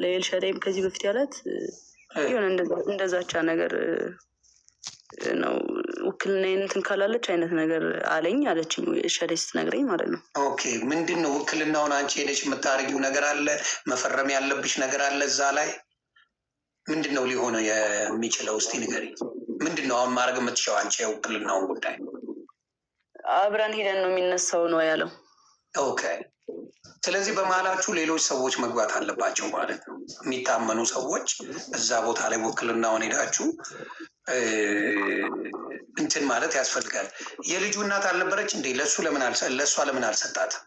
ለኤልሻዳይም ከዚህ በፊት ያላት የሆነ እንደዛቻ ነገር ነው። ውክልና እንትን ካላለች አይነት ነገር አለኝ አለችኝ ኤልሻዳይ ስትነግረኝ ማለት ነው። ኦኬ ምንድን ነው ውክልናውን አንቺ ሄደሽ የምታደርጊው ነገር አለ? መፈረም ያለብሽ ነገር አለ እዛ ላይ? ምንድን ነው ሊሆነ የሚችለው? እስቲ ንገሪኝ። ምንድን ነው አሁን ማድረግ የምትችለው አንቺ የውክልናውን ጉዳይ? አብረን ሄደን ነው የሚነሳው ነው ያለው። ኦኬ ስለዚህ በመሀላችሁ ሌሎች ሰዎች መግባት አለባቸው ማለት ነው። የሚታመኑ ሰዎች እዛ ቦታ ላይ ውክልናውን ሄዳችሁ እንትን ማለት ያስፈልጋል። የልጁ እናት አልነበረች እንዴ? ለእሷ ለምን አልሰጣትም?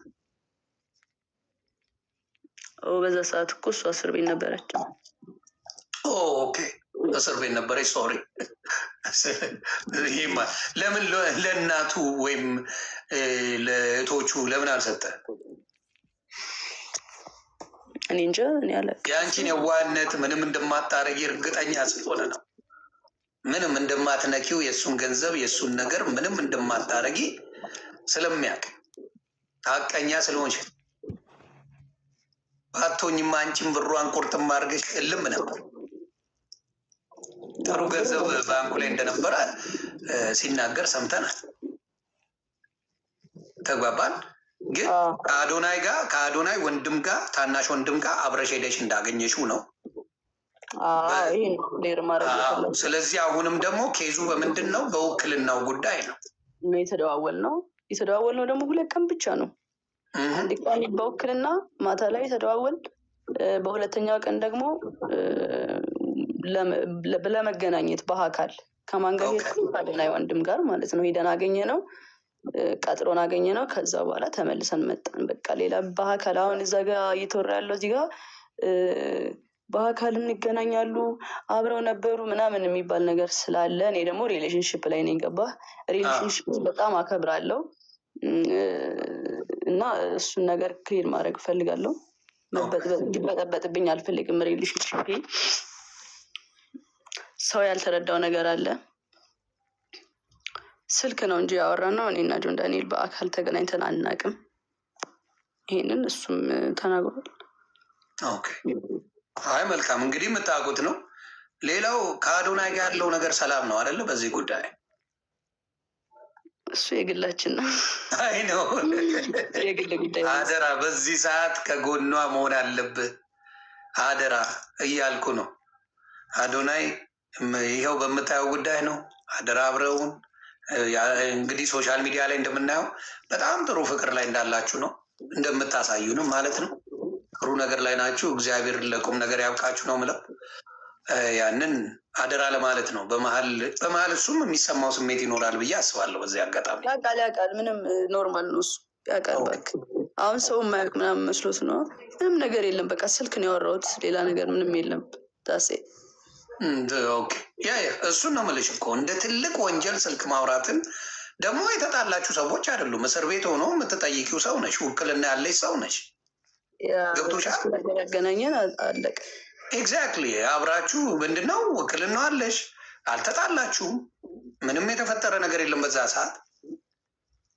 በዛ ሰዓት እኮ እሷ እስር ቤት ነበረች። ኦኬ እስር ቤት ነበረች። ሶሪ ይሄማ ለምን ለእናቱ ወይም ለእህቶቹ ለምን አልሰጠ? እኔ እንጃ። እኔ አለ የአንቺን የዋህነት ምንም እንደማታረጊ እርግጠኛ ስለሆነ ነው። ምንም እንደማትነኪው የእሱን ገንዘብ የእሱን ነገር ምንም እንደማታረጊ ስለሚያውቅ ሀቀኛ ስለሆንሽ ባቶኝማ አንቺን ብሯን ቁርጥም አድርገሽ እልም ነበር። ጥሩ ገንዘብ ባንኩ ላይ እንደነበረ ሲናገር ሰምተናል። ተግባባን። ግን ከአዶናይ ወንድም ጋር ታናሽ ወንድም ጋር አብረሽ ሄደሽ እንዳገኘሽው ነው። ስለዚህ አሁንም ደግሞ ኬዙ በምንድን ነው? በውክልናው ጉዳይ ነው የተደዋወል ነው ደግሞ 2 ቀን ብቻ ነው። አንድ ቀን በውክልና ማታ ላይ ተደዋወል፣ በሁለተኛው ቀን ደግሞ ለመገናኘት በአካል ከማን ጋር ሄድኩ? ከአዶናይ ወንድም ጋር ማለት ነው። ሄደን አገኘ ነው፣ ቀጥሮን አገኘ ነው። ከዛ በኋላ ተመልሰን መጣን። በቃ ሌላ በአካል አሁን እዛ ጋር እየተወራ ያለው እዚህ ጋር በአካል እንገናኛሉ አብረው ነበሩ ምናምን የሚባል ነገር ስላለ እኔ ደግሞ ሪሌሽንሽፕ ላይ ነኝ። ገባህ? ሪሌሽንሽፕ በጣም አከብራለሁ እና እሱን ነገር ክሊር ማድረግ እፈልጋለሁ። እንዲበጠበጥብኝ አልፈልግም። ሪሌሽንሽፕ ሰው ያልተረዳው ነገር አለ። ስልክ ነው እንጂ ያወራነው እኔና ጆን ዳንኤል በአካል ተገናኝተን አናውቅም። ይሄንን እሱም ተናግሯል። ኦኬ አይ መልካም፣ እንግዲህ የምታውቁት ነው። ሌላው ከአዶናይ ጋር ያለው ነገር ሰላም ነው አይደለ? በዚህ ጉዳይ እሱ የግላችን ነው። አይ ነው የግል ጉዳይ። አደራ በዚህ ሰዓት ከጎኗ መሆን አለብህ። አደራ እያልኩ ነው። አዶናይ ይኸው በምታየው ጉዳይ ነው። አደራ አብረውን እንግዲህ ሶሻል ሚዲያ ላይ እንደምናየው በጣም ጥሩ ፍቅር ላይ እንዳላችሁ ነው እንደምታሳዩንም ማለት ነው። ጥሩ ነገር ላይ ናችሁ። እግዚአብሔር ለቁም ነገር ያብቃችሁ ነው ምለው። ያንን አደራ ለማለት ነው። በመሀል እሱም የሚሰማው ስሜት ይኖራል ብዬ አስባለሁ። በዚህ አጋጣሚ ያውቃል። ምንም ኖርማል ነው እሱ ያውቃል። በቃ አሁን ሰው የማያውቅ ምናምን መስሎት ነው። ምንም ነገር የለም። በቃ ስልክ ነው ያወራሁት፣ ሌላ ነገር ምንም የለም። ታሴ እሱን ነው የምልሽ እኮ እንደ ትልቅ ወንጀል ስልክ ማውራትን ደግሞ የተጣላችሁ ሰዎች አይደሉም። እስር ቤት ሆኖ የምትጠይቂው ሰው ነሽ። ውክልና ያለች ሰው ነሽ። ገብቶሻል? ያገናኘን አለቀ። ኤግዛክትሊ አብራችሁ ምንድነው ውክልና አለሽ። አልተጣላችሁም። ምንም የተፈጠረ ነገር የለም። በዛ ሰዓት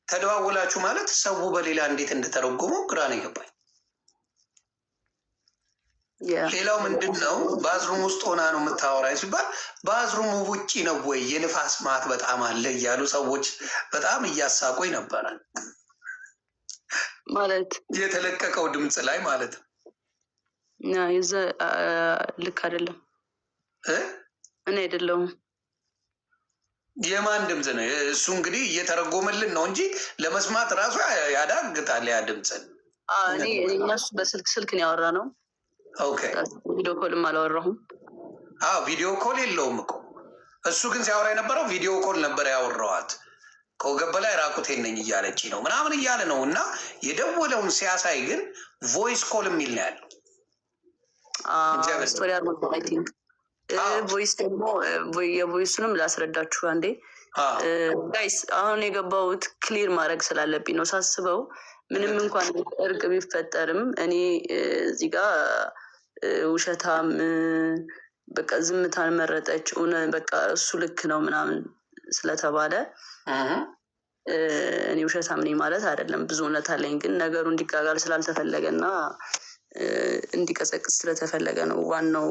ተደዋውላችሁ ማለት ሰው በሌላ እንዴት እንደተረጎመው ግራ ነው የገባኝ። ሌላው ምንድን ነው ባዝሩም ውስጥ ሆና ነው የምታወራኝ ሲባል ባዝሩሙ ውጪ ነው ወይ? የንፋስ ማት በጣም አለ እያሉ ሰዎች በጣም እያሳቆኝ ነበረ። ማለት የተለቀቀው ድምፅ ላይ ማለት ነው። የዛ ልክ አይደለም። እኔ አይደለሁም። የማን ድምፅ ነው እሱ? እንግዲህ እየተረጎመልን ነው እንጂ ለመስማት ራሱ ያዳግታል ያ ድምፅን። እኔ እነሱ በስልክ ነው ያወራ ነው። ኦኬ ቪዲዮ ኮልም አላወራሁም። ቪዲዮ ኮል የለውም እኮ እሱ ግን ሲያወራ የነበረው ቪዲዮ ኮል ነበር ያወራዋት። ከወገብ በላይ ራቁቴን ነኝ እያለች ነው ምናምን እያለ ነው። እና የደወለውን ሲያሳይ ግን ቮይስ ኮል የሚል ነው ያለው። ቮይስ ደግሞ የቮይሱንም ላስረዳችሁ አንዴ ጋይስ። አሁን የገባሁት ክሊር ማድረግ ስላለብኝ ነው ሳስበው። ምንም እንኳን እርቅ ቢፈጠርም እኔ እዚህ ጋር ውሸታም በቃ ዝምታን መረጠች በቃ እሱ ልክ ነው ምናምን ስለተባለ እኔ ውሸታም ነኝ ማለት አይደለም። ብዙ እውነት አለኝ። ግን ነገሩ እንዲጋጋል ስላልተፈለገ እና እንዲቀዘቅዝ ስለተፈለገ ነው ዋናው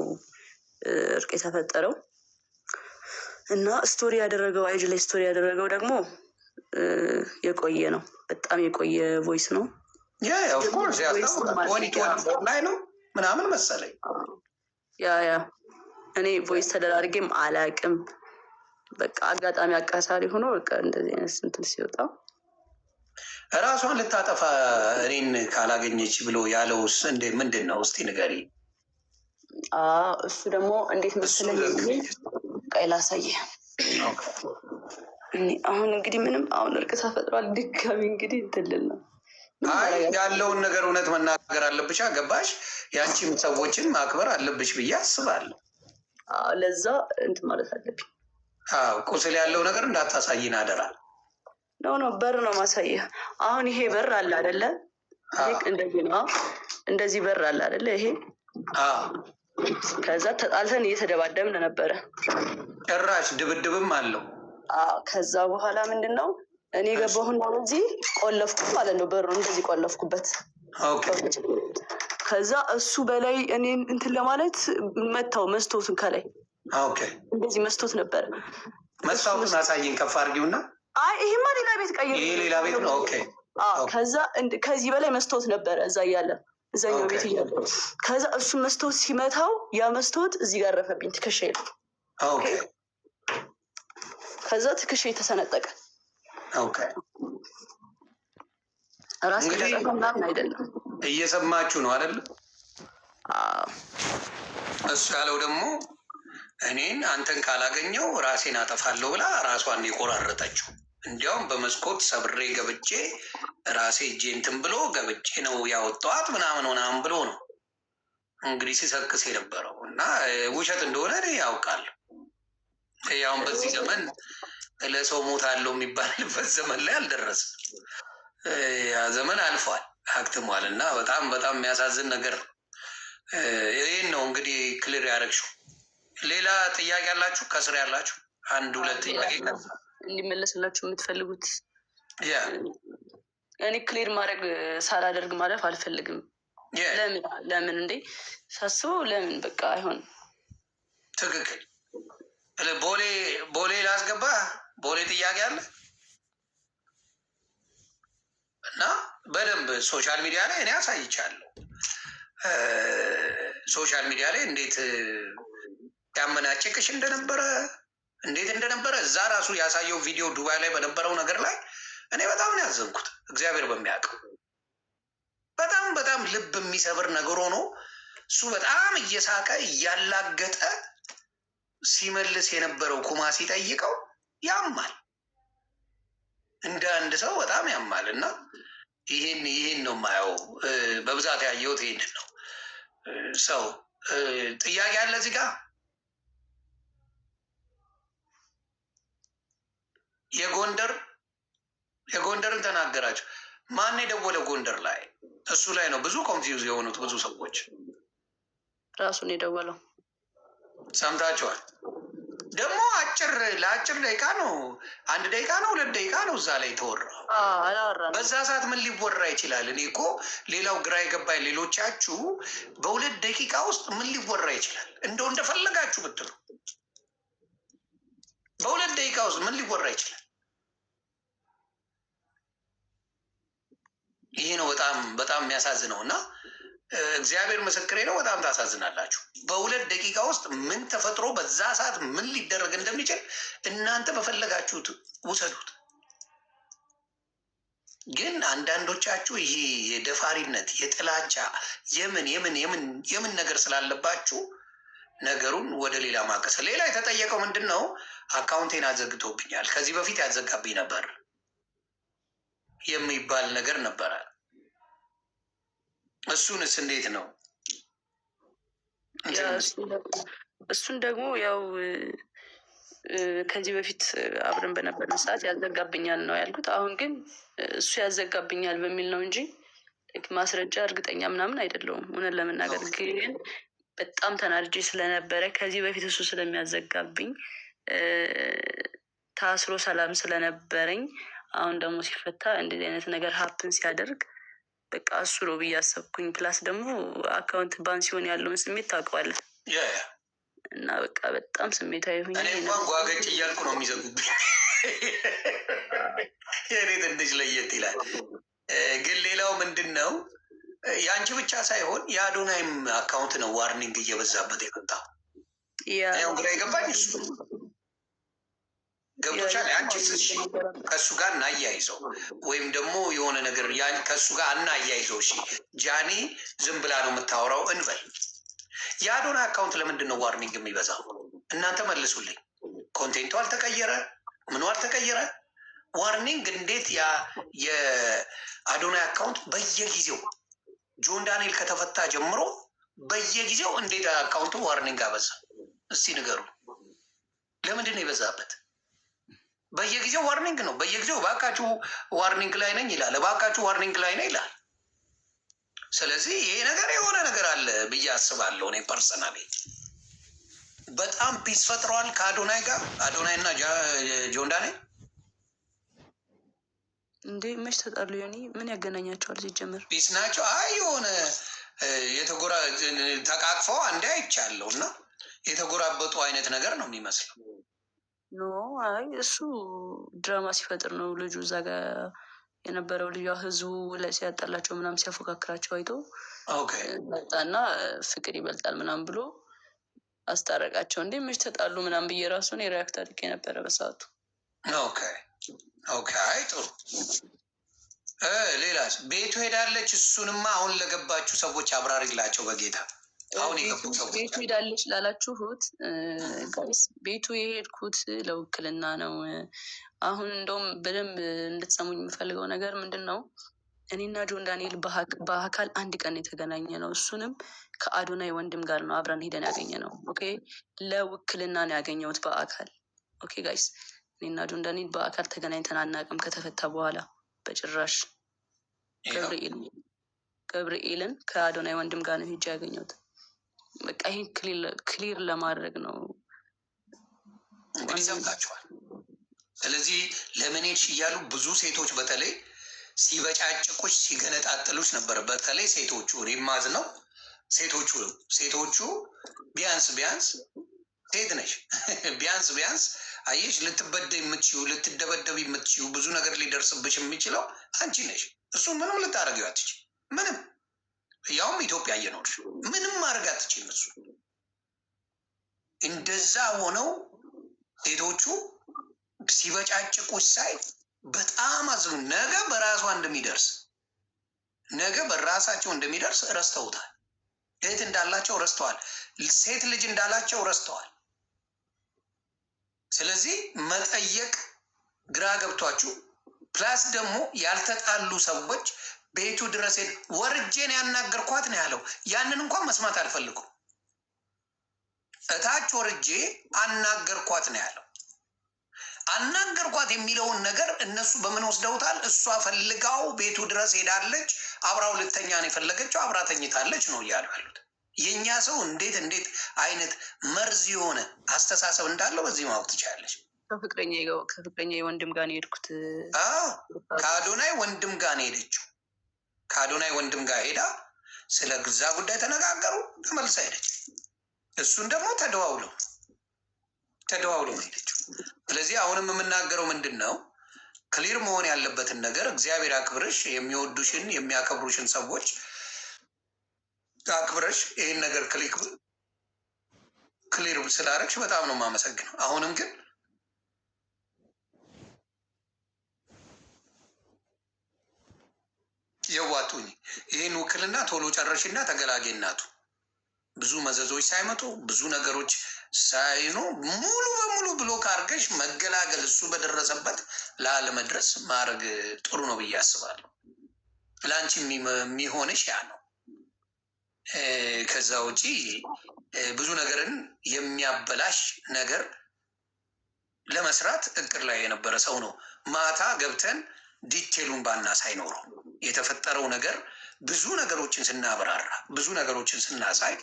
እርቅ የተፈጠረው። እና ስቶሪ ያደረገው አይጅ ላይ ስቶሪ ያደረገው ደግሞ የቆየ ነው፣ በጣም የቆየ ቮይስ ነው። ኦፍኮርስ ያስታውቃል ላይ ነው ምናምን መሰለኝ። ያ እኔ ቮይስ ተደራርጌም አላቅም። በቃ አጋጣሚ አቃሳሪ ሆኖ በቃ እንደዚህ አይነት ስንትል ሲወጣ እራሷን ልታጠፋ እኔን ካላገኘች ብሎ ያለውስ እንዴ ምንድን ነው? እስቲ ንገሪ። እሱ ደግሞ እንዴት መሰለኝ ቃይ ላሳየ። አሁን እንግዲህ ምንም አሁን እርቅ ተፈጥሯል። ድጋሚ እንግዲህ እንትልል ነው ያለውን ነገር እውነት መናገር አለብሽ። ገባሽ? ያንቺም ሰዎችን ማክበር አለብሽ ብዬ አስባለሁ። ለዛ እንትን ማለት አለብኝ። ቁስል ያለው ነገር እንዳታሳይን አደራ። ኖ በር ነው ማሳየህ። አሁን ይሄ በር አለ አይደለ? እንደዚህ ነው። እንደዚህ በር አለ አይደለ? ይሄ ከዛ ተጣልተን እየተደባደብን ነበረ። ጭራሽ ድብድብም አለው። ከዛ በኋላ ምንድን ነው እኔ ገባሁና እዚህ ቆለፍኩ ማለት ነው። በሩ እንደዚህ ቆለፍኩበት። ከዛ እሱ በላይ እኔ እንትን ለማለት መታው መስቶትን ከላይ እንደዚህ መስቶት ነበረ። መስታወቱን አሳየን ከፍ አድርጊውና። ይሄማ ሌላ ቤት ቀይር። ይሄ ሌላ ቤት ነው። ከዛ ከዚህ በላይ መስታወት ነበረ እዛ እያለ እዛኛው ቤት እያለ። ከዛ እሱ መስታወት ሲመታው ያ መስታወት እዚህ ጋር ረፈብኝ ትከሻዬ ነው። ከዛ ትከሻዬ ተሰነጠቀ። ራስ ምናምን አይደለም። እየሰማችሁ ነው አይደለም? እሱ ያለው ደግሞ እኔን አንተን ካላገኘው ራሴን አጠፋለሁ ብላ ራሷን የቆራረጠችው። እንዲያውም በመስኮት ሰብሬ ገብቼ ራሴ እጄ እንትን ብሎ ገብቼ ነው ያወጣኋት ምናምን ብሎ ነው እንግዲህ ሲሰክስ የነበረው። እና ውሸት እንደሆነ እኔ ያውቃለሁ። ያውን በዚህ ዘመን ለሰው ሞታለሁ የሚባልበት ዘመን ላይ አልደረስም። ያ ዘመን አልፏል፣ አክትሟል። እና በጣም በጣም የሚያሳዝን ነገር ነው። ይህን ነው እንግዲህ ክሊር ያደረግሽው። ሌላ ጥያቄ ያላችሁ? ከስር ያላችሁ አንድ ሁለት ጥያቄ እንዲመለስላችሁ የምትፈልጉት? እኔ ክሊር ማድረግ ሳላደርግ ማለፍ አልፈልግም። ለምን እንዴ ሳስበው ለምን በቃ አይሆን። ትክክል። ቦሌ ላስገባ። ቦሌ ጥያቄ አለ እና በደንብ ሶሻል ሚዲያ ላይ እኔ አሳይቻለሁ። ሶሻል ሚዲያ ላይ እንዴት ያመናጭቅሽ እንደነበረ እዛ ራሱ ያሳየው ቪዲዮ ዱባይ ላይ በነበረው ነገር ላይ እኔ በጣም ነው ያዘንኩት። እግዚአብሔር በሚያውቀው በጣም በጣም ልብ የሚሰብር ነገር ሆኖ እሱ በጣም እየሳቀ እያላገጠ ሲመልስ የነበረው ኩማ ሲጠይቀው ያማል፣ እንደ አንድ ሰው በጣም ያማል። እና ይሄን ነው የማየው። በብዛት ያየሁት ይሄንን ነው። ሰው ጥያቄ አለ እዚህ ጋር የጎንደርን ተናገራቸው። ማን የደወለ ጎንደር ላይ? እሱ ላይ ነው ብዙ ኮንፊውዝ የሆኑት ብዙ ሰዎች። ራሱን የደወለው ሰምታችኋል። ደግሞ ለአጭር ደቂቃ ነው፣ 1 ደቂቃ ነው 2 ደቂቃ ነው እዛ ላይ ተወራ። በዛ ሰዓት ምን ሊወራ ይችላል? እኔ እኮ ሌላው ግራ የገባኝ ሌሎቻችሁ በ2 ደቂቃ ውስጥ ምን ሊወራ ይችላል? እንደፈለጋችሁ ብትሉ በ2 ደቂቃ ውስጥ ምን ሊወራ ይችላል? ይሄ ነው በጣም በጣም የሚያሳዝነው። እና እግዚአብሔር ምስክሬ ነው፣ በጣም ታሳዝናላችሁ። በ2 ደቂቃ ውስጥ ምን ተፈጥሮ በዛ ሰዓት ምን ሊደረግ እንደሚችል እናንተ በፈለጋችሁት ውሰዱት። ግን አንዳንዶቻችሁ ይሄ የደፋሪነት የጥላቻ የምን ነገር ስላለባችሁ ነገሩን ወደ ሌላ ማቀሰ። ሌላ የተጠየቀው ምንድን ነው? አካውንቴን አዘግቶብኛል፣ ከዚህ በፊት ያዘጋብኝ ነበር የሚባል ነገር ነበረ። እሱንስ እንዴት ነው? እሱን ደግሞ ያው ከዚህ በፊት አብረን በነበርን ሰዓት ያዘጋብኛል ነው ያልኩት። አሁን ግን እሱ ያዘጋብኛል በሚል ነው እንጂ ማስረጃ እርግጠኛ ምናምን አይደለውም። እውነት ለመናገር ግን በጣም ተናድጄ ስለነበረ ከዚህ በፊት እሱ ስለሚያዘጋብኝ ታስሮ ሰላም ስለነበረኝ አሁን ደግሞ ሲፈታ እንደዚህ አይነት ነገር ሀፕን ሲያደርግ በቃ እሱ ነው ብዬ አሰብኩኝ። ፕላስ ደግሞ አካውንት ባን ሲሆን ያለውን ስሜት ታውቀዋለህ እና በቃ በጣም ስሜታዊ ሆኜ እኔ እንኳን ጓገጭ እያልኩ ነው የሚዘጉብኝ። የእኔ ትንሽ ለየት ይላል። ግን ሌላው ምንድን ነው የአንቺ ብቻ ሳይሆን የአዶናይም አካውንት ነው ዋርኒንግ እየበዛበት የመጣው። ያው ግራ የገባኝ እሱ ገብቶሻል። አንቺ ከእሱ ጋር እናያይዘው ወይም ደግሞ የሆነ ነገር ከእሱ ጋር እናያይዘው። እሺ ጃኒ ዝም ብላ ነው የምታወራው እንበል። የአዶናይ አካውንት ለምንድን ነው ዋርኒንግ የሚበዛው? እናንተ መልሱልኝ። ኮንቴንቱ አልተቀየረ፣ ምኑ አልተቀየረ። ዋርኒንግ እንዴት የአዶናይ አካውንት በየጊዜው ጆን ዳንኤል ከተፈታ ጀምሮ በየጊዜው እንዴት አካውንቱ ዋርኒንግ አበዛ? እስቲ ንገሩ። ለምንድን ነው የበዛበት? በየጊዜው ዋርኒንግ ነው። በየጊዜው እባካችሁ ዋርኒንግ ላይ ነኝ ይላል፣ እባካችሁ ዋርኒንግ ላይ ነኝ ይላል። ስለዚህ ይሄ ነገር የሆነ ነገር አለ ብዬ አስባለሁ። እኔ ፐርሰናሊ በጣም ፒስ ፈጥረዋል ከአዶናይ ጋር። አዶናይ እና ጆን ዳንኤል እንዴ መች ተጣሉ? ዮኒ ምን ያገናኛቸዋል? ሲጀምር ፒስ ናቸው። አይ የሆነ ተቃቅፈው አንዴ አይቻለሁ እና የተጎራበጡ አይነት ነገር ነው የሚመስለው። ኖ አይ እሱ ድራማ ሲፈጥር ነው። ልጁ እዛ ጋር የነበረው ልጇ ህዝቡ ላይ ሲያጣላቸው ምናምን ሲያፎካክራቸው አይቶ መጣና ፍቅር ይበልጣል ምናምን ብሎ አስታረቃቸው። እንዴ መች ተጣሉ ምናምን ብዬ ራሱን የሪያክት አድርጌ ነበረ በሰዓቱ። አይ ጥሩ። ሌላስ ቤቱ ሄዳለች። እሱንማ አሁን ለገባችሁ ሰዎች አብራሪላቸው በጌታ። አሁን የገቡ ሰዎች ቤቱ ሄዳለች ላላችሁት ጋይስ፣ ቤቱ የሄድኩት ለውክልና ነው። አሁን እንደውም በደንብ እንድትሰሙኝ የምፈልገው ነገር ምንድን ነው፣ እኔና ጆን ዳንኤል በአካል አንድ ቀን የተገናኘ ነው። እሱንም ከአዶናይ ወንድም ጋር ነው አብረን ሄደን ያገኘ ነው። ኦኬ ለውክልና ነው ያገኘሁት በአካል። ኦኬ ጋይስ፣ እኔና ጆን ዳንኤል በአካል ተገናኝተን አናውቅም ከተፈታ በኋላ በጭራሽ። ገብርኤልን ከአዶናይ ወንድም ጋር ነው ሄጄ ያገኘሁት። በቃ ይህን ክሊር ለማድረግ ነው። እንግዲህ ሰምታችኋል። ስለዚህ ለምን ሄድሽ እያሉ ብዙ ሴቶች በተለይ ሲበጫጭቁሽ ሲገነጣጥሉሽ ነበር። በተለይ ሴቶቹ ሪማዝ ነው ሴቶቹ ቢያንስ ሴት ነሽ ቢያንስ አየሽ፣ ልትበደ የምትችው ልትደበደብ የምትችው ብዙ ነገር ሊደርስብሽ የሚችለው አንቺ ነሽ። እሱ ምንም ልታደርጊው አትችይ። ምንም ያውም ኢትዮጵያ እየኖርሽ ምንም ማድረግ አትችይም። እሱ እንደዛ ሆነው ሴቶቹ ሲበጫጭቁሽ ሳይ በጣም አዝኑ። ነገ በራሳቸው እንደሚደርስ ረስተውታል። እህት እንዳላቸው ረስተዋል። ሴት ልጅ እንዳላቸው ረስተዋል። ስለዚህ መጠየቅ ግራ ገብቷችሁ፣ ፕላስ ደግሞ ያልተጣሉ ሰዎች ቤቱ ድረስ ወርጄን ያናገርኳት ነው ያለው። ያንን እንኳን መስማት አልፈልጉም። እታች ወርጄ አናገርኳት ነው ያለው። አናገርኳት የሚለውን ነገር እነሱ በምን ወስደውታል? እሷ ፈልጋው ቤቱ ድረስ ሄዳለች፣ አብራው ልተኛ ነው የፈለገችው፣ አብራ ተኝታለች ነው እያሉ ያሉት። የእኛ ሰው እንዴት አይነት መርዝ የሆነ አስተሳሰብ እንዳለው በዚህ ማወቅ ትችላለች። ከፍቅረኛ ወንድም ጋር ነው የሄድኩት። ከአዶናይ ወንድም ጋር ነው የሄደችው። ከአዶናይ ወንድም ጋር ሄዳ ስለ ግዛ ጉዳይ ተነጋገሩ፣ ተመልሳ ሄደች። እሱን ደግሞ ተደዋውለው ነው ሄደችው። ስለዚህ አሁንም የምናገረው ምንድን ነው፣ ክሊር መሆን ያለበትን ነገር እግዚአብሔር አክብርሽ፣ የሚወዱሽን የሚያከብሩሽን ሰዎች አክብረሽ ይህን ነገር ክሊር ስላደረግሽ በጣም ነው የማመሰግነው። አሁንም ግን የዋቱኝ ይህን ውክልና ቶሎ ጨረሽና ተገላጌ እናቱ ብዙ መዘዞች ሳይመጡ ብዙ ነገሮች ሳይኑ ሙሉ በሙሉ ብሎክ አድርገሽ መገላገል፣ እሱ በደረሰበት ላለመድረስ ማድረግ ጥሩ ነው ብዬ አስባለሁ። ለአንቺ የሚሆንሽ ያ ነው። ከዛ ውጪ ብዙ ነገርን የሚያበላሽ ነገር ለመስራት እቅድ ላይ የነበረ ሰው ነው። ማታ ገብተን ዲቴሉን ባና ሳይኖረው የተፈጠረው ነገር ብዙ ነገሮችን ስናብራራ ብዙ ነገሮችን ስናሳይ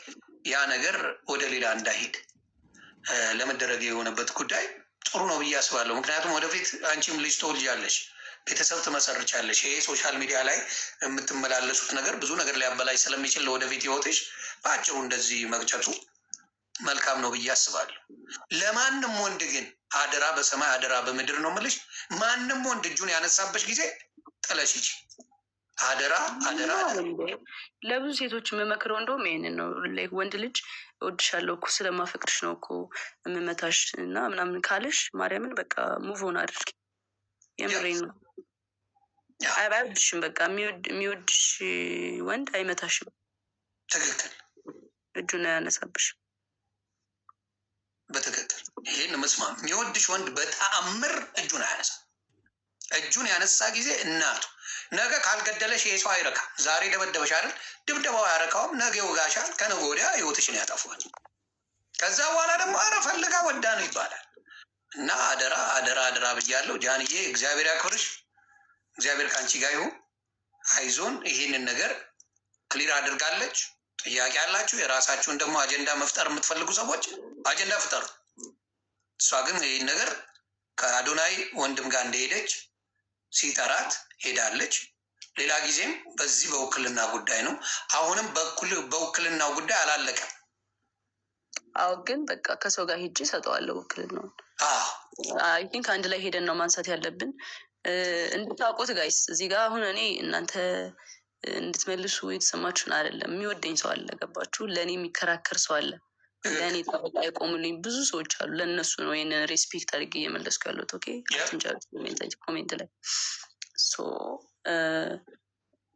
ያ ነገር ወደ ሌላ እንዳይሄድ ለመደረግ የሆነበት ጉዳይ ጥሩ ነው ብዬ አስባለሁ። ምክንያቱም ወደፊት አንቺም ልጅ ትወልጃለሽ፣ ቤተሰብ ትመሰርቻለሽ። ይሄ ሶሻል ሚዲያ ላይ የምትመላለሱት ነገር ብዙ ነገር ሊያበላሽ ስለሚችል ለወደፊት ህይወትሽ በአጭሩ እንደዚህ መግጨቱ መልካም ነው ብዬ አስባለሁ። ለማንም ወንድ ግን አደራ በሰማይ አደራ በምድር ነው የምልሽ፣ ማንም ወንድ እጁን ያነሳበሽ ጊዜ ጥለሽ ሂጂ። አደራ አደራ። ለብዙ ሴቶች የምመክረው እንደውም ይሄንን ነው። ወንድ ልጅ እወድሻለሁ እኮ ስለማፈቅርሽ ነው እኮ የምመታሽ እና ምናምን ካለሽ ማርያምን በቃ ሙቭ ኦን አድርጊ። የምሬን ነው። አይወድሽም። በቃ የሚወድሽ ወንድ አይመታሽም። ትክክል። እጁን አያነሳብሽም። በትክክል ይህን መስማ። የሚወድሽ ወንድ በተአምር እጁን አያነሳ። እጁን ያነሳ ጊዜ እናቱ ነገ ካልገደለሽ ይሄ ሰው አይረካም። ዛሬ ደበደበሽ አይደል? ድብደባው አያረካውም። ነገ ይወጋሻል። ከነገ ወዲያ ህይወትሽን ያጠፋል። ከዛ በኋላ ደግሞ አረ ፈልጋ ወዳ ነው ይባላል። እና አደራ አደራ አደራ ብያለሁ። ጃንዬ እግዚአብሔር ያክብርሽ። እግዚአብሔር ከአንቺ ጋር ይሁን። አይዞን። ይህንን ነገር ክሊር አድርጋለች። ጥያቄ ያላችሁ የራሳችሁን ደግሞ አጀንዳ መፍጠር የምትፈልጉ ሰዎች አጀንዳ ፍጠሩ። እሷ ግን ይህን ነገር ከአዶናይ ወንድም ጋር እንደሄደች ሲጠራት ሄዳለች። ሌላ ጊዜም በዚህ በውክልና ጉዳይ ነው። አሁንም በውክልናው ጉዳይ አላለቀም። አዎ፣ ግን በቃ ከሰው ጋር ሄጄ እሰጠዋለሁ ውክልናውን። አይ ቲንክ አንድ ላይ ሄደን ነው ማንሳት ያለብን። እንድታውቁት ጋይስ፣ እዚህ ጋር አሁን እኔ እናንተ እንድትመልሱ የተሰማችሁን አይደለም። የሚወደኝ ሰው አለ፣ ገባችሁ? ለእኔ የሚከራከር ሰው አለ፣ ለእኔ ጠበቃ የቆሙልኝ ብዙ ሰዎች አሉ። ለእነሱ ነው ይህንን ሬስፔክት አድርጌ እየመለስኩ ያለሁት። ኦኬ፣ ኮሜንት ላይ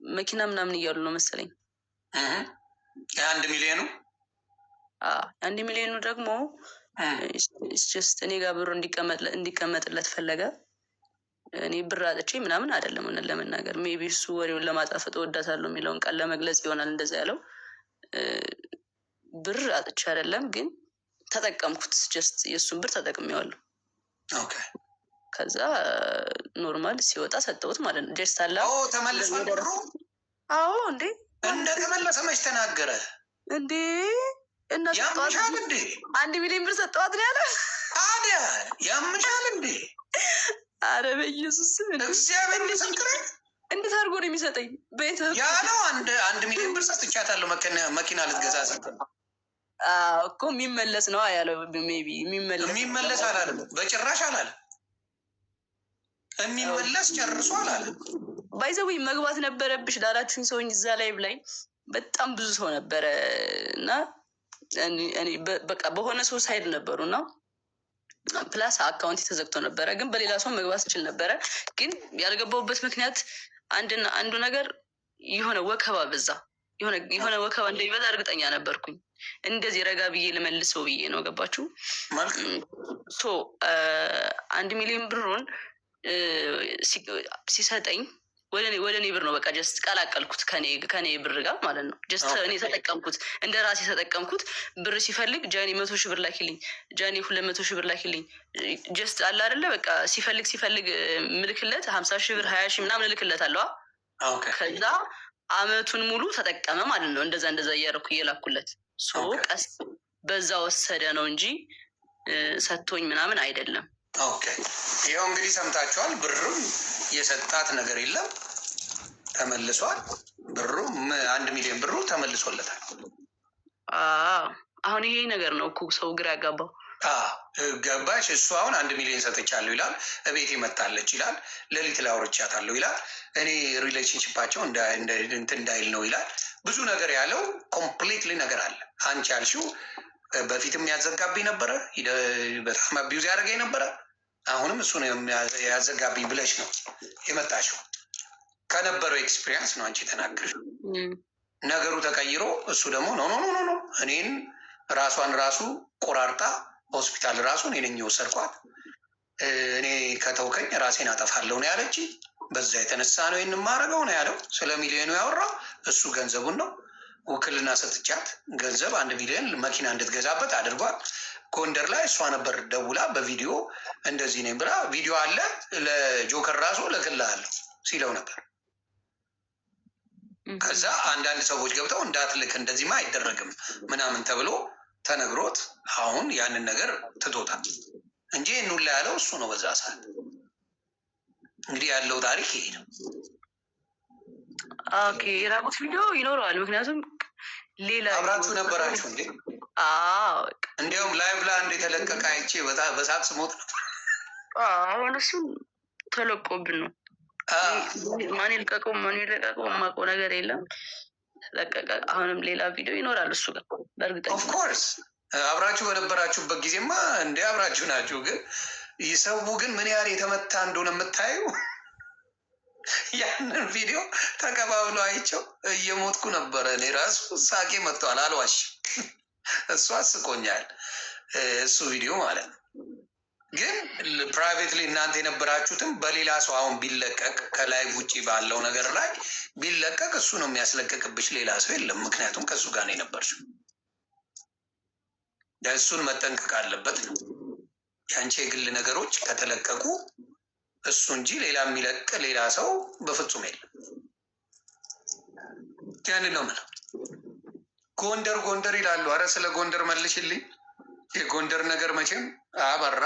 መኪና ምናምን እያሉ ነው መሰለኝ። የ1 ሚሊዮኑ 1 ሚሊዮኑ ደግሞ ጀስት እኔ ጋር ብሩ እንዲቀመጥለት ፈለገ። እኔ ብር አጥቼ ምናምን አይደለም። ሆነን ለመናገር ሜቢ እሱ ወሬውን ለማጣፈጥ እወዳታለሁ የሚለውን ቃል ለመግለጽ ይሆናል እንደዛ ያለው። ብር አጥቼ አይደለም፣ ግን ተጠቀምኩት። ጀስት የእሱን ብር ተጠቅሜዋለሁ። ከዛ ኖርማል ሲወጣ ሰጠሁት ማለት ነው። ጀስት አላ ተመልሷል ብሩ። አዎ እንዴ እንደተመለሰ መች ተናገረ እንዴ? እና ያምሻል እንዴ? 1 ሚሊዮን ብር ሰጠዋት ነው ያለ። ታዲያ ያምሻል እንዴ? አረ በኢየሱስ እግዚአብሔር ምስክሬ። እንዴት አድርጎ ነው የሚሰጠኝ? ያለው 1 ሚሊዮን ብር ሰጥቻታለሁ መኪና ልትገዛ እኮ የሚመለስ ነው ያለው። ሜይ ቢ የሚመለስ አላለም፣ በጭራሽ አላለም። የሚመለስ ጨርሶ አላለም። ባይዘዊ መግባት ነበረብሽ ላላችሁኝ ሰውኝ እዛ ላይ ላይ በጣም ብዙ ሰው ነበረ እና በቃ በሆነ ሰው ሳይድ ነበሩ እና ፕላስ አካውንት ተዘግቶ ነበረ። ግን በሌላ ሰው መግባት ይችል ነበረ። ግን ያልገባሁበት ምክንያት አንዱ ነገር የሆነ ወከባ በዛ፣ የሆነ ወከባ እንደሚበዛ እርግጠኛ ነበርኩኝ። እንደዚህ ረጋ ብዬ ልመልሰው ብዬ ነው። ገባችሁ? 1 ሚሊዮን ብሩን ሲሰጠኝ ወደ እኔ ብር ነው በቃ ጀስት ቀላቀልኩት ከኔ ብር ጋር ማለት ነው። ጀስት እኔ ተጠቀምኩት፣ እንደ ራሴ ተጠቀምኩት። ብር ሲፈልግ ጃኒ 100 ሺህ ብር ላኪልኝ፣ ጃኒ 200 ሺህ ብር ላኪልኝ። ጀስት አለ አይደለ በቃ ሲፈልግ ምልክለት 50 ሺህ ብር 20 ሺህ ምናምን እልክለት አለዋ። ከዛ አመቱን ሙሉ ተጠቀመ ማለት ነው። እንደዛ እያደረኩ እየላኩለት ቀስ በዛ ወሰደ ነው እንጂ ሰጥቶኝ ምናምን አይደለም። ይኸው እንግዲህ ሰምታችኋል። ብሩም የሰጣት ነገር የለም፣ ተመልሷል። ብሩ 1 ሚሊዮን ብሩ ተመልሶለታል። አሁን ይሄ ነገር ነው እኮ ሰው ግራ ያጋባው። ገባሽ? እሱ አሁን 1 ሚሊዮን ሰጥቻለሁ ይላል፣ እቤት ይመጣለች ይላል፣ ሌሊት ላይ አውርቻታለሁ ይላል፣ እኔ ሪሌሽንሽፓቸው እንትን እንዳይል ነው ይላል። ብዙ ነገር ያለው ኮምፕሊትሊ ነገር አለ። አንቺ ያልሽው በፊትም ያዘጋብኝ ነበረ፣ በጣም አቢዩዝ ያደረገኝ ነበረ። አሁንም እሱ ነው ያዘጋብኝ ብለሽ ነው የመጣሽው። ከነበረው ኤክስፒሪየንስ ነው አንቺ የተናገርሽው። ነገሩ ተቀይሮ እሱ ደግሞ ኖ እኔን ራሷን ራሱ ቆራርጣ ሆስፒታል ራሱ እኔ ነኝ የወሰድኳት፣ እኔ ከተውከኝ ራሴን አጠፋለሁ ነው ያለች። በዛ የተነሳ ነው ይህን ማድረገው ነው ያለው። ስለ ሚሊዮኑ ያወራው እሱ ገንዘቡን ነው። ውክልና ሰጥቻት ገንዘብ 1 ሚሊዮን መኪና እንድትገዛበት አድርጓል። ጎንደር ላይ እሷ ነበር ደውላ በቪዲዮ እንደዚህ ነኝ ብላ፣ ቪዲዮ አለ ለጆከር ራሱ ልክልሃለሁ ሲለው ነበር። ከዛ አንዳንድ ሰዎች ገብተው እንዳትልክ እንደዚህማ አይደረግም ምናምን ተብሎ ተነግሮት አሁን ያንን ነገር ትቶታል እንጂ ይህን ሁላ ያለው እሱ ነው በዛ ሰዓት። እንግዲህ ያለው ታሪክ ይሄ ነው። ኦኬ የራቁት ቪዲዮ ይኖረዋል። ምክንያቱም ሌላ አብራችሁ ነበራችሁ እንዴ? እንዲያውም ላይቭ ላይ አንድ የተለቀቀ አይቼ በሳቅ ስሞት ነበር። አሁን እሱን ተለቆብን ነው። ማን ይልቀቀው ማን ይለቀቀው የማውቀው ነገር የለም። ለቀቀ። አሁንም ሌላ ቪዲዮ ይኖራል እሱ ጋር በእርግጠኛ ኦፍኮርስ አብራችሁ በነበራችሁበት ጊዜማ እንደ አብራችሁ ናችሁ። ግን ይሰው ግን ምን ያህል የተመታ እንደሆነ የምታዩ ያንን ቪዲዮ ተቀባብሎ አይቸው እየሞትኩ ነበረ። እኔ ራሱ ሳቄ መጥቷል፣ አልዋሽ። እሱ አስቆኛል፣ እሱ ቪዲዮ ማለት ነው። ግን ፕራይቬትሊ እናንተ የነበራችሁትም በሌላ ሰው አሁን ቢለቀቅ ከላይ ውጭ ባለው ነገር ላይ ቢለቀቅ እሱ ነው የሚያስለቀቅብሽ፣ ሌላ ሰው የለም። ምክንያቱም ከእሱ ጋር ነው የነበርሽው። እሱን መጠንቀቅ አለበት ነው። የአንቺ የግል ነገሮች ከተለቀቁ እሱ እንጂ ሌላ የሚለቅ ሌላ ሰው በፍጹም የለም። ያንን ነው የምለው። ጎንደር ጎንደር ይላሉ። አረ ስለ ጎንደር መልሽልኝ። የጎንደር ነገር መቼም አበራ።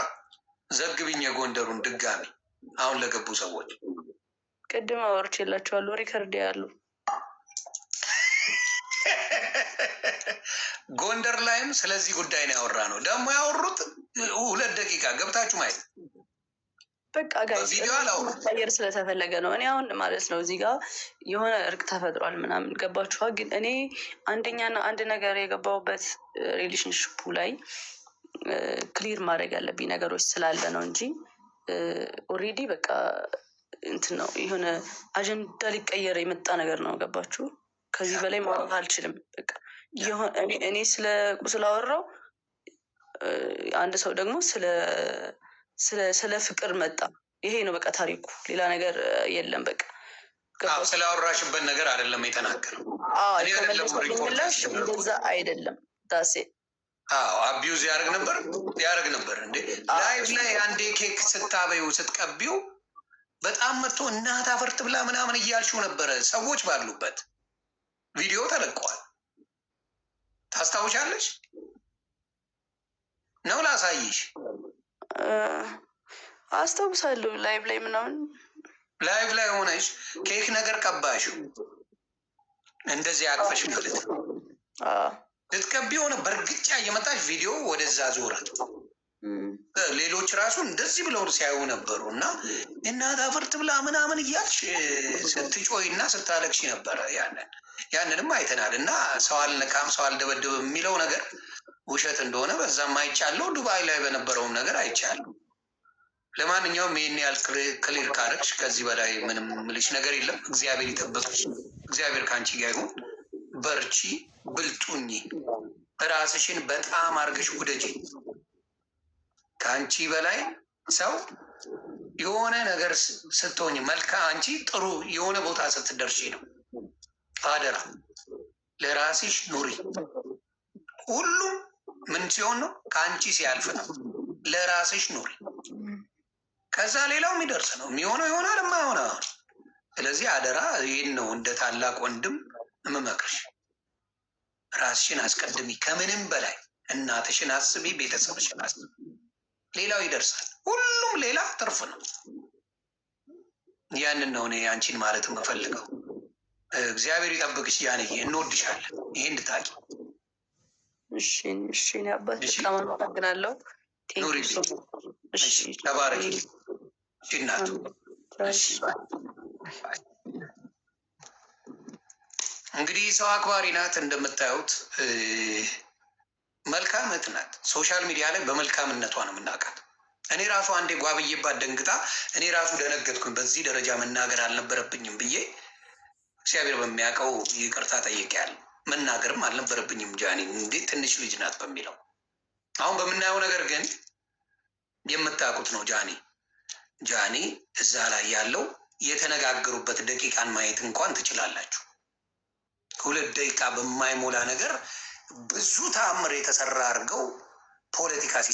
ዘግብኝ የጎንደሩን ድጋሚ አሁን ለገቡ ሰዎች ቅድም አወርቼላቸዋለሁ። ሪከርድ ያሉ ጎንደር ላይም ስለዚህ ጉዳይ ነው ያወራ ነው። ደግሞ ያወሩት 2 ደቂቃ ገብታችሁ ማየት በቃ ጋር ስለተፈለገ ነው። እኔ አሁን ማለት ነው እዚህ ጋር የሆነ እርቅ ተፈጥሯል ምናምን ገባችኋ። ግን እኔ አንደኛና አንድ ነገር የገባሁበት ሪሌሽንሽፑ ላይ ክሊር ማድረግ ያለብኝ ነገሮች ስላለ ነው እንጂ ኦልሬዲ በቃ እንትን ነው የሆነ አጀንዳ ሊቀየር የመጣ ነገር ነው። ገባችሁ? ከዚህ በላይ ማውራት አልችልም። በቃ እኔ ስላወራው አንድ ሰው ደግሞ ስለ ፍቅር መጣ። ይሄ ነው በቃ ታሪኩ፣ ሌላ ነገር የለም። በቃ ስላወራሽበት ነገር አይደለም የተናገረው። እንደዛ አይደለም ዳሴ አቢዩዝ ያደርግ ነበር እንዴ ላይቭ ላይ አንዴ ኬክ ስታበዩ ስትቀቢው በጣም መጥቶ እናት አፈርት ብላ ምናምን እያልሽው ነበረ። ሰዎች ባሉበት ቪዲዮ ተለቀዋል። ታስታውሻለሽ ነው? ላሳይሽ። አስታውሳለሁ። ላይቭ ላይ ምናምን ላይቭ ላይ ሆነሽ ኬክ ነገር ቀባሽው እንደዚህ አቅፈሽ ማለት ነው። ልትቀቢ የሆነ በእርግጫ እየመጣች ቪዲዮ ወደዛ ዞረ። ሌሎች ራሱ እንደዚህ ብለው ሲያዩ ነበሩ። እና እናት አፈርት ብላ ምናምን እያልሽ ስትጮይ እና ስታለቅሽ ነበረ። ያንንም አይተናል። እና ሰው አልነካም ሰው አልደበድብም የሚለው ነገር ውሸት እንደሆነ በዛም አይቻለሁ። ዱባይ ላይ በነበረውም ነገር አይቻለሁ። ለማንኛውም ይህን ያህል ክሊር ካረግሽ ከዚህ በላይ ምንም ምልሽ ነገር የለም። እግዚአብሔር ይጠብቅሽ። እግዚአብሔር ከአንቺ ጋር ይሁን። በርቺ፣ ብልጡኝ፣ ራስሽን በጣም አርገሽ ውደጂ። ከአንቺ በላይ ሰው የሆነ ነገር ስትሆኝ አንቺ ጥሩ የሆነ ቦታ ስትደርሺ ነው። አደራ ለራስሽ ኑሪ። ሁሉም ምን ሲሆን ነው? ከአንቺ ሲያልፍ ነው። ለራስሽ ኑሪ። ከዛ ሌላው የሚደርስ ነው። የሚሆነው ይሆናል፣ የማይሆነ አሁን። ስለዚህ አደራ ይህን ነው እንደ ታላቅ ወንድም የምመክርሽ። ራስሽን አስቀድሚ። ከምንም በላይ እናትሽን አስቢ፣ ቤተሰብሽን አስቢ። ሌላው ይደርሳል። ሁሉም ሌላ ትርፍ ነው። ያንን ነው እኔ አንቺን ማለት የምፈልገው። እግዚአብሔር ይጠብቅሽ። ያንዬ እንወድሻለን። ይሄ እንድታቂ። እሺ አባት በጣም አመሰግናለሁ። ኑሪ፣ ተባረኪ እናቱ። እንግዲህ ሰው አክባሪ ናት እንደምታዩት፣ መልካም እህት ናት። ሶሻል ሚዲያ ላይ በመልካምነቷ ነው የምናውቃት። እኔ ራሱ አንዴ ጓብዬባት ደንግጣ እኔ ራሱ ደነገጥኩኝ። በዚህ ደረጃ መናገር አልነበረብኝም ብዬ እግዚአብሔር በሚያውቀው ይቅርታ ጠይቄያለሁ። መናገርም አልነበረብኝም። ጃኒ እንዴት ትንሽ ልጅ ናት በሚለው አሁን በምናየው ነገር ግን የምታውቁት ነው። ጃኒ እዛ ላይ ያለው የተነጋገሩበት ደቂቃን ማየት እንኳን ትችላላችሁ። 2 ደቂቃ በማይሞላ ነገር ብዙ ተአምር የተሰራ አድርገው ፖለቲካ